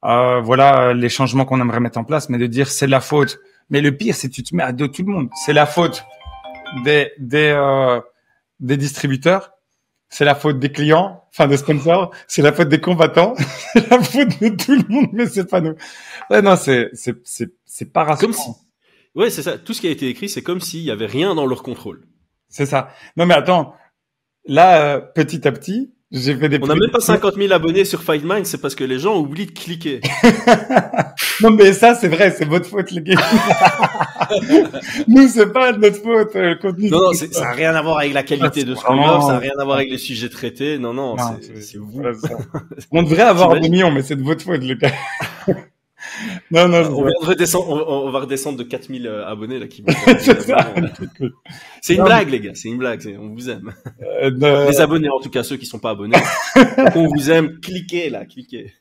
Voilà les changements qu'on aimerait mettre en place, mais de dire c'est la faute. Mais le pire, c'est que tu te mets à dos tout le monde. C'est la faute des distributeurs, c'est la faute des clients, enfin des sponsors, c'est la faute des combattants, c'est la faute de tout le monde, mais c'est pas nous. Ouais, non, c'est pas rassurant. Ouais, c'est ça. Tout ce qui a été écrit, c'est comme s'il y avait rien dans leur contrôle. C'est ça. Non, mais attends. Là, petit à petit, j'ai fait des. On n'a même pas 50 000 abonnés sur FightMind, c'est parce que les gens oublient de cliquer. Non, mais ça, c'est vrai, c'est votre faute, les gars. Nous, c'est pas de notre faute, le contenu. Non, ça n'a rien à voir avec la qualité de ce qu'on offre, ça n'a rien à voir avec les sujets traités. Non, c'est vous. On devrait avoir 2 millions, mais c'est de votre faute, les gars. Non, on va redescendre de 4000 abonnés, là, c'est une blague, les gars, c'est une blague, on vous aime. Les abonnés, en tout cas, ceux qui sont pas abonnés. On vous aime, cliquez, là, cliquez.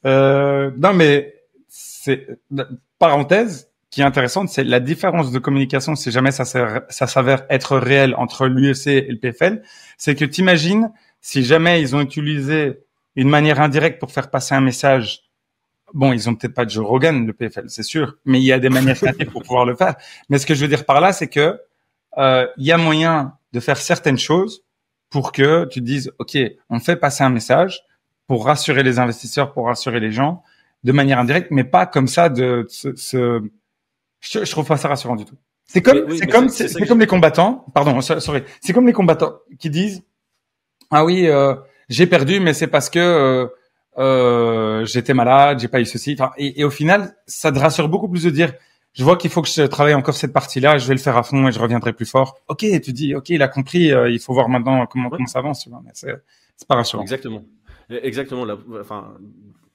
Non, mais parenthèse qui est intéressante, c'est la différence de communication, si jamais ça s'avère être réel entre l'UFC et le PFL, c'est que t'imagines, si jamais ils ont utilisé une manière indirecte pour faire passer un message. Bon, ils ont peut-être pas de Joe Rogan, le PFL, c'est sûr, mais il y a des manières créatives pour pouvoir le faire. Mais ce que je veux dire par là, c'est que il y a moyen de faire certaines choses pour que tu te dises, ok, on fait passer un message pour rassurer les investisseurs, pour rassurer les gens, de manière indirecte, mais pas comme ça je trouve pas ça rassurant du tout. C'est comme les combattants. Pardon, sorry. C'est comme les combattants qui disent, ah oui, j'ai perdu, mais c'est parce que j'étais malade, j'ai pas eu ceci. Enfin, et au final, ça te rassure beaucoup plus de dire je vois qu'il faut que je travaille encore cette partie-là, je vais le faire à fond et je reviendrai plus fort. Ok, tu dis, ok, il a compris, il faut voir maintenant comment ça avance, tu vois. Mais c'est pas rassurant. Exactement. Enfin,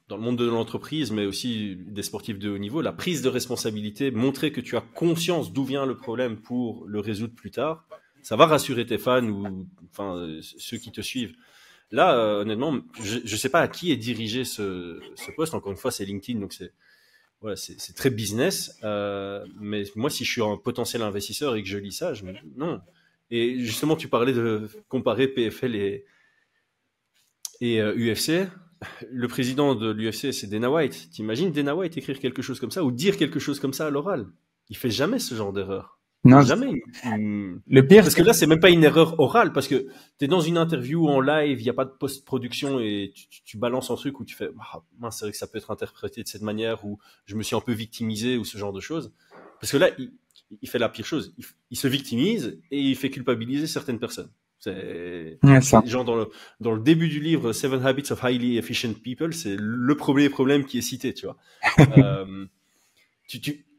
dans le monde de l'entreprise, mais aussi des sportifs de haut niveau, la prise de responsabilité, montrer que tu as conscience d'où vient le problème pour le résoudre plus tard, ça va rassurer tes fans ou ceux qui te suivent. Là, honnêtement, je sais pas à qui est dirigé ce poste. Encore une fois, c'est LinkedIn, donc c'est très business. Mais moi, si je suis un potentiel investisseur et que je lis ça, je me dis non. Et justement, tu parlais de comparer PFL et UFC. Le président de l'UFC, c'est Dana White. T'imagines Dana White écrire quelque chose comme ça ou dire quelque chose comme ça à l'oral? Il fait jamais ce genre d'erreur. Non, jamais. Le pire, parce que là, c'est même pas une erreur orale, parce que t'es dans une interview en live, il y a pas de post-production et tu balances un truc où tu fais, mince, c'est vrai que ça peut être interprété de cette manière, ou je me suis un peu victimisé, ou ce genre de choses. Parce que là, il fait la pire chose. Il se victimise et il fait culpabiliser certaines personnes. C'est genre dans le début du livre Seven Habits of Highly Efficient People, c'est le premier problème qui est cité, tu vois.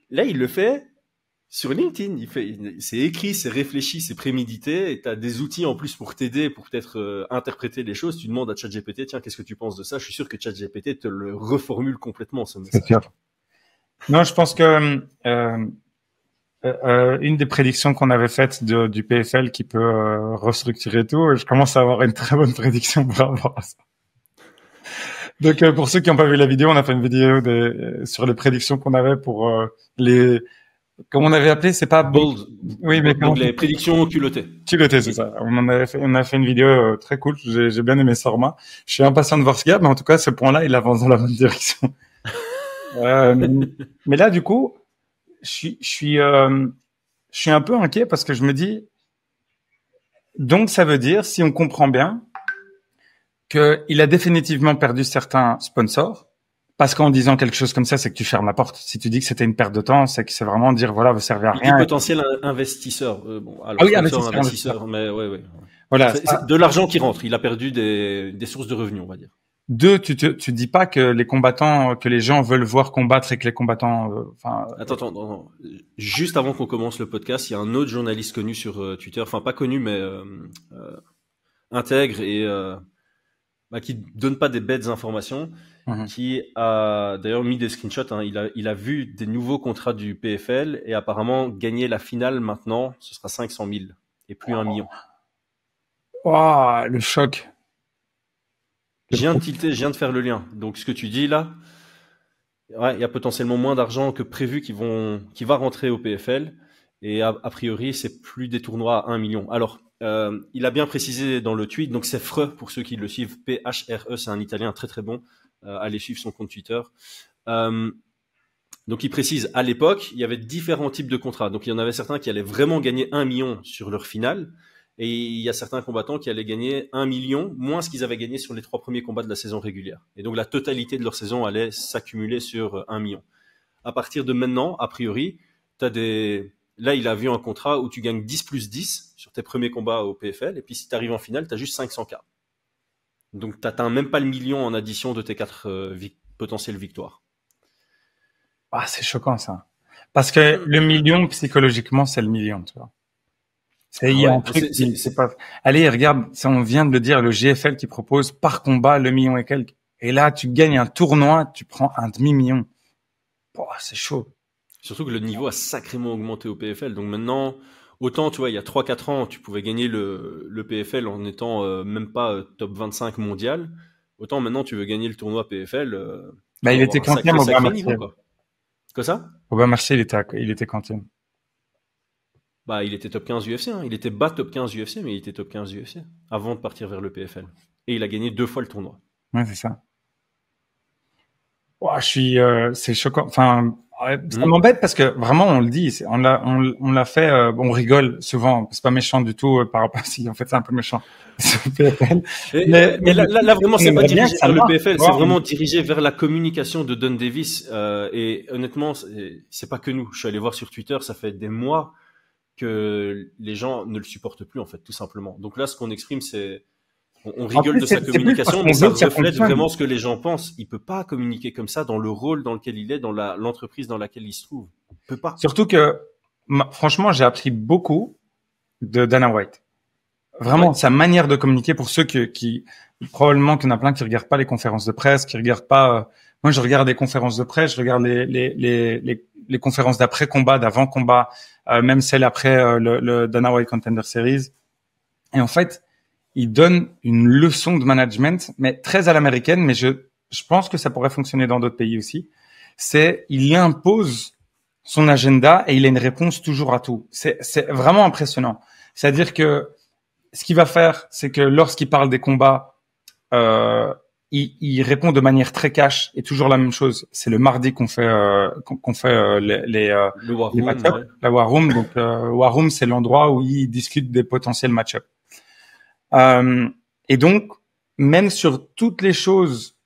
Là, il le fait sur LinkedIn. C'est écrit, c'est réfléchi, c'est prémédité, et t'as des outils en plus pour t'aider, pour peut-être interpréter les choses. Tu demandes à ChatGPT, tiens, qu'est-ce que tu penses de ça? Je suis sûr que ChatGPT te le reformule complètement, ce message. C'est sûr. Non, je pense que une des prédictions qu'on avait faites du PFL qui peut restructurer tout, je commence à avoir une très bonne prédiction par rapport à ça. Donc pour ceux qui n'ont pas vu la vidéo, on a fait une vidéo sur les prédictions qu'on avait pour comme on avait appelé, c'est pas bold. Oui, mais donc les prédictions culottées. Culottées, c'est ça. On a fait une vidéo très cool. J'ai bien aimé ce format. Je suis impatient de voir ce gars, mais en tout cas, ce point-là, il avance dans la bonne direction. Mais là, du coup, je suis un peu inquiet parce que je me dis, donc ça veut dire, si on comprend bien, qu'il a définitivement perdu certains sponsors. Parce qu'en disant quelque chose comme ça, c'est que tu fermes la porte. Si tu dis que c'était une perte de temps, c'est que c'est vraiment dire, voilà, vous servez à rien. Potentiel investisseur. Investisseur, mais ouais. Voilà. C'est de l'argent qui rentre. Il a perdu des sources de revenus, on va dire. Deux, tu dis pas que les combattants, que les gens veulent voir combattre et que les combattants, Attends. Juste avant qu'on commence le podcast, il y a un autre journaliste connu sur Twitter, enfin pas connu, mais intègre et qui donne pas des bêtes informations, qui a d'ailleurs mis des screenshots. Hein. Il a vu des nouveaux contrats du PFL et apparemment gagner la finale maintenant, ce sera 500 000 et plus 1 million. Waouh, le choc. Je viens de faire le lien. Donc ce que tu dis là, il y a potentiellement moins d'argent que prévu qui va rentrer au PFL. Et a priori, c'est plus des tournois à 1 million. Alors, il a bien précisé dans le tweet, donc c'est Freux pour ceux qui le suivent, Phre, c'est un Italien très très bon, allez suivre son compte Twitter. Donc il précise, à l'époque, il y avait différents types de contrats. Donc il y en avait certains qui allaient vraiment gagner 1 million sur leur finale, et il y a certains combattants qui allaient gagner 1 million, moins ce qu'ils avaient gagné sur les 3 premiers combats de la saison régulière. Et donc la totalité de leur saison allait s'accumuler sur 1 million. À partir de maintenant, a priori, là, il a vu un contrat où tu gagnes 10 plus 10 sur tes premiers combats au PFL. Et puis, si tu arrives en finale, tu as juste 500K. Donc, tu n'atteins même pas le million en addition de tes 4 potentielles victoires. Ah, c'est choquant, ça. Parce que le million, psychologiquement, c'est le million, tu vois. Il y a un truc c'est pas... Allez, regarde, on vient de le dire, le GFL qui propose par combat le million et quelques. Et là, tu gagnes un tournoi, tu prends un demi-million. Oh, c'est chaud. Surtout que le niveau a sacrément augmenté au PFL. Donc maintenant, autant, tu vois, il y a 3-4 ans, tu pouvais gagner le PFL en étant même pas top 25 mondial. Autant maintenant, tu veux gagner le tournoi PFL. Il était quantième au Bas-Marseille. Quoi ça? Au Bas-Marseille, il était quantième. Il était top 15 UFC. Hein. Il était bas top 15 UFC, mais il était top 15 UFC avant de partir vers le PFL. Et il a gagné 2 fois le tournoi. Ouais, c'est ça. Oh, c'est choquant. Enfin, ça m'embête parce que vraiment, on le dit, on l'a fait, on rigole souvent. C'est pas méchant du tout par rapport à si, en fait, c'est un peu méchant. mais là, vraiment, c'est pas dirigé vers le PFL, c'est vraiment dirigé vers la communication de Don Davis. Et honnêtement, c'est pas que nous. Je suis allé voir sur Twitter, ça fait des mois que les gens ne le supportent plus, en fait, tout simplement. Donc là, ce qu'on exprime, c'est On rigole de sa communication, mais ça reflète vraiment ce que les gens pensent. Il peut pas communiquer comme ça dans le rôle dans lequel il est, dans l'entreprise dans laquelle il se trouve. Il peut pas. Surtout que, franchement, j'ai appris beaucoup de Dana White. Vraiment, sa manière de communiquer pour ceux qui probablement qu'il y en a plein qui regardent pas les conférences de presse, qui regardent pas, moi, je regarde les conférences de presse, je regarde les conférences d'après-combat, d'avant-combat, même celles après le Dana White Contender Series. Et en fait, il donne une leçon de management, mais très à l'américaine, mais je pense que ça pourrait fonctionner dans d'autres pays aussi. Il impose son agenda et il a une réponse toujours à tout. C'est vraiment impressionnant. C'est-à-dire que ce qu'il va faire, c'est que lorsqu'il parle des combats, il répond de manière très cash et toujours la même chose. C'est le mardi qu'on fait le War Room, ouais. La War Room. Donc War Room, c'est l'endroit où ils discutent des potentiels match-up. Et donc, même sur toutes les choses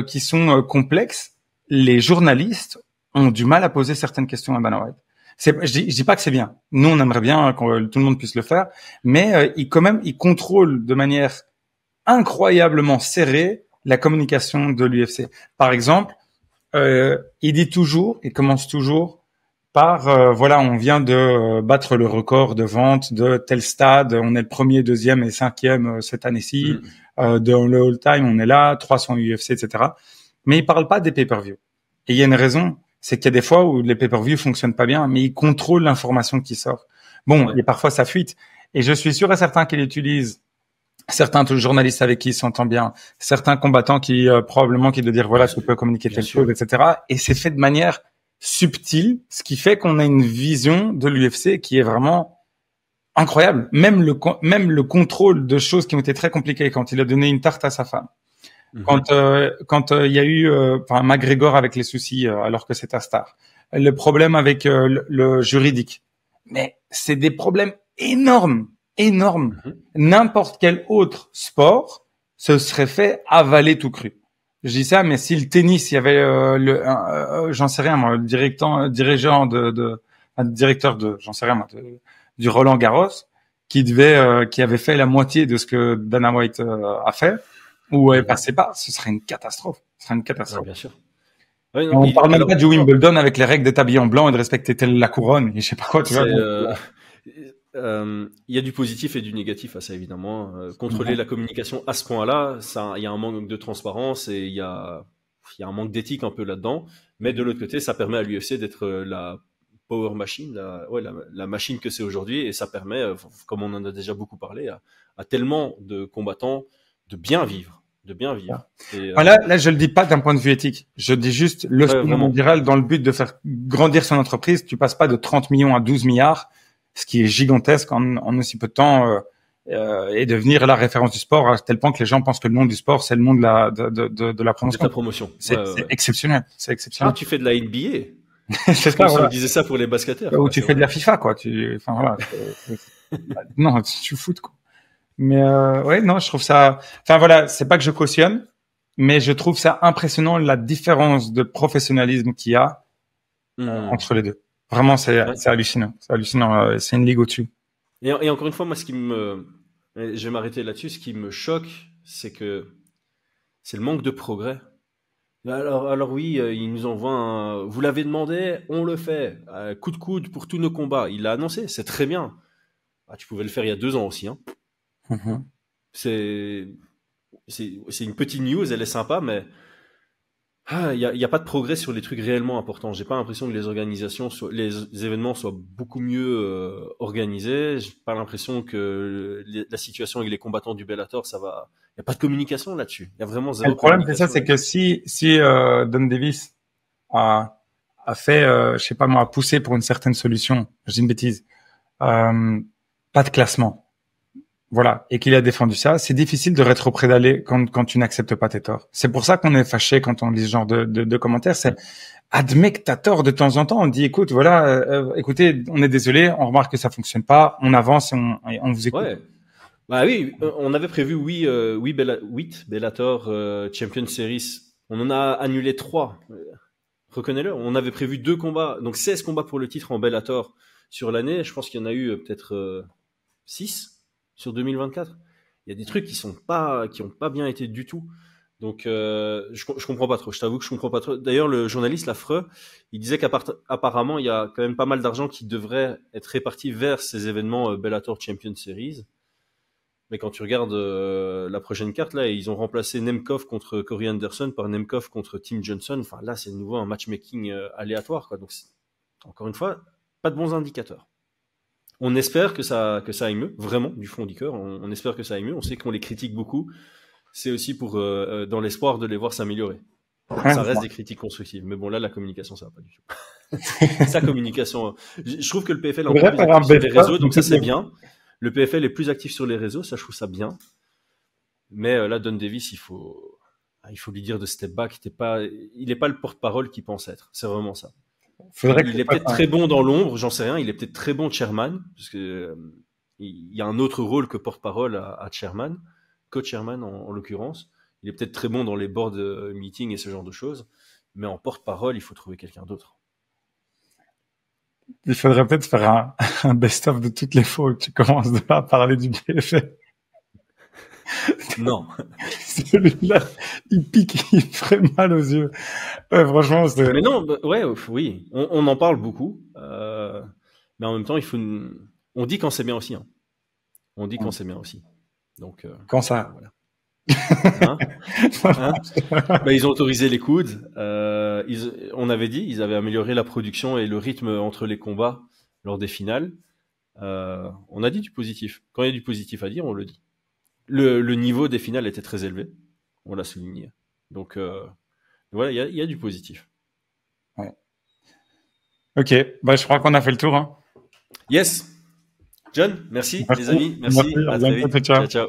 qui sont complexes, les journalistes ont du mal à poser certaines questions à Dana White. Je dis pas que c'est bien. Nous, on aimerait bien que tout le monde puisse le faire, mais il contrôle de manière incroyablement serrée la communication de l'UFC. Par exemple, il commence toujours par voilà, on vient de battre le record de vente de tel stade, on est le premier, deuxième et cinquième cette année-ci, dans le all-time, on est là, 300 UFC, etc. Mais il parle pas des pay-per-view. Et il y a une raison, c'est qu'il y a des fois où les pay-per-view fonctionnent pas bien, mais il contrôle l'information qui sort. Bon, et parfois ça fuite. Et je suis sûr et certain qu'il utilise certains journalistes avec qui il s'entend bien, certains combattants qui probablement qui doivent dire voilà, je peux communiquer telle chose, etc. Et c'est fait de manière subtil, ce qui fait qu'on a une vision de l'UFC qui est vraiment incroyable. Même le contrôle de choses qui ont été très compliquées, quand il a donné une tarte à sa femme, quand il y a eu McGregor avec les soucis alors que c'est un star, le problème avec le juridique, mais c'est des problèmes énormes. N'importe quel autre sport se serait fait avaler tout cru. Je dis ça, mais si le tennis, il y avait j'en sais rien moi, le directeur j'en sais rien moi, du Roland Garros, qui avait fait la moitié de ce que Dana White a fait, ou elle passait pas, ce serait une catastrophe. Ouais, bien sûr. Ouais, non, on parle même pas du Wimbledon avec les règles d'être habillé en blanc et de respecter la couronne et je sais pas quoi. Tu vois. Il y a du positif et du négatif à ça, évidemment. Contrôler la communication à ce point-là, il y a un manque de transparence et il y a un manque d'éthique un peu là-dedans. Mais de l'autre côté, ça permet à l'UFC d'être la power machine, la machine que c'est aujourd'hui, et ça permet, comme on en a déjà beaucoup parlé, à tellement de combattants de bien vivre. Et, là, je le dis pas d'un point de vue éthique. Je dis juste le sport mondial dans le but de faire grandir son entreprise. Tu passes pas de 30 millions à 12 milliards. Ce qui est gigantesque en aussi peu de temps, et devenir la référence du sport à tel point que les gens pensent que le nom du sport c'est le nom de la promotion. De la promotion. C'est exceptionnel. C'est exceptionnel. Ah, tu fais de la NBA. C'est ça. On disait ça pour les basketteurs. Ou tu fais de la FIFA, quoi. Non, tu foutes, quoi. Mais ouais, non, je trouve ça. Enfin voilà, c'est pas que je cautionne, mais je trouve ça impressionnant la différence de professionnalisme qu'il y a entre les deux. Vraiment, c'est hallucinant. C'est hallucinant. C'est une ligue au-dessus. Et encore une fois, moi, je vais m'arrêter là-dessus. Ce qui me choque, c'est le manque de progrès. Alors oui, il nous envoie vous l'avez demandé, on le fait. Coup de coude pour tous nos combats. Il l'a annoncé, c'est très bien. Tu pouvais le faire il y a 2 ans aussi, hein. C'est une petite news, elle est sympa, mais il y a pas de progrès sur les trucs réellement importants. J'ai pas l'impression que les événements soient beaucoup mieux organisés. J'ai pas l'impression que la situation avec les combattants du Bellator, ça va. Il y a pas de communication là-dessus. Il y a vraiment zéro. Le problème c'est ça, c'est que si Don Davis a fait, je sais pas moi, a poussé pour une certaine solution, je dis une bêtise, pas de classement. Voilà, et qu'il a défendu ça, c'est difficile de rétropédaler quand tu n'acceptes pas tes torts. C'est pour ça qu'on est fâché quand on lit ce genre de commentaires. C'est admets que t'as tort de temps en temps. On dit écoute, voilà, écoutez, on est désolé, on remarque que ça fonctionne pas, on avance, et on vous écoute. Ouais. Bah oui, on avait prévu Bellator Champion Series. On en a annulé 3. Reconnais-le. On avait prévu 2 combats, donc 16 combats pour le titre en Bellator sur l'année. Je pense qu'il y en a eu peut-être 6. Sur 2024. il y a des trucs qui ont pas bien été du tout. Donc, je comprends pas trop. Je t'avoue que je comprends pas trop. D'ailleurs, le journaliste Lafreux, il disait qu'apparemment, il y a quand même pas mal d'argent qui devrait être réparti vers ces événements Bellator Champion Series. Mais quand tu regardes la prochaine carte, là, ils ont remplacé Nemkov contre Corey Anderson par Nemkov contre Tim Johnson. Enfin, là, c'est de nouveau un matchmaking aléatoire, quoi. Donc, encore une fois, pas de bons indicateurs. On espère que ça aille mieux, vraiment, du fond du cœur. On espère que ça aille mieux. On sait qu'on les critique beaucoup. C'est aussi pour dans l'espoir de les voir s'améliorer. Ça reste des critiques constructives. Mais bon, là, la communication, ça va pas du tout. Sa communication. Je trouve que le PFL est encore plus actif sur les réseaux, donc ça, c'est bien. Le PFL est plus actif sur les réseaux, ça, je trouve ça bien. Mais là, Don Davis, il faut lui dire de step back. Il n'est pas le porte-parole qu'il pense être. C'est vraiment ça. Il est peut-être très bon dans l'ombre, j'en sais rien. Il est peut-être très bon chairman, parce que il y a un autre rôle que porte-parole à chairman, co-chairman en l'occurrence. Il est peut-être très bon dans les board meetings et ce genre de choses, mais en porte-parole, il faut trouver quelqu'un d'autre. Il faudrait peut-être faire un best-of de toutes les fois où tu commences à parler du PFL. Non. Celui-là, il pique, il ferait mal aux yeux. Ouais, franchement, c'est... Mais non, oui. On en parle beaucoup. Mais en même temps, on dit quand c'est bien aussi. Hein. On dit quand c'est bien aussi. Donc, quand ça voilà. Bah, ils ont autorisé les coudes. On avait dit, ils avaient amélioré la production et le rythme entre les combats lors des finales. On a dit du positif. Quand il y a du positif à dire, on le dit. Le niveau des finales était très élevé. On l'a souligné. Donc, voilà, il y a du positif. Ouais. Ok, bah, je crois qu'on a fait le tour. Hein. Yes. John, merci. Les amis. Merci. À très vite. Ciao. Ciao.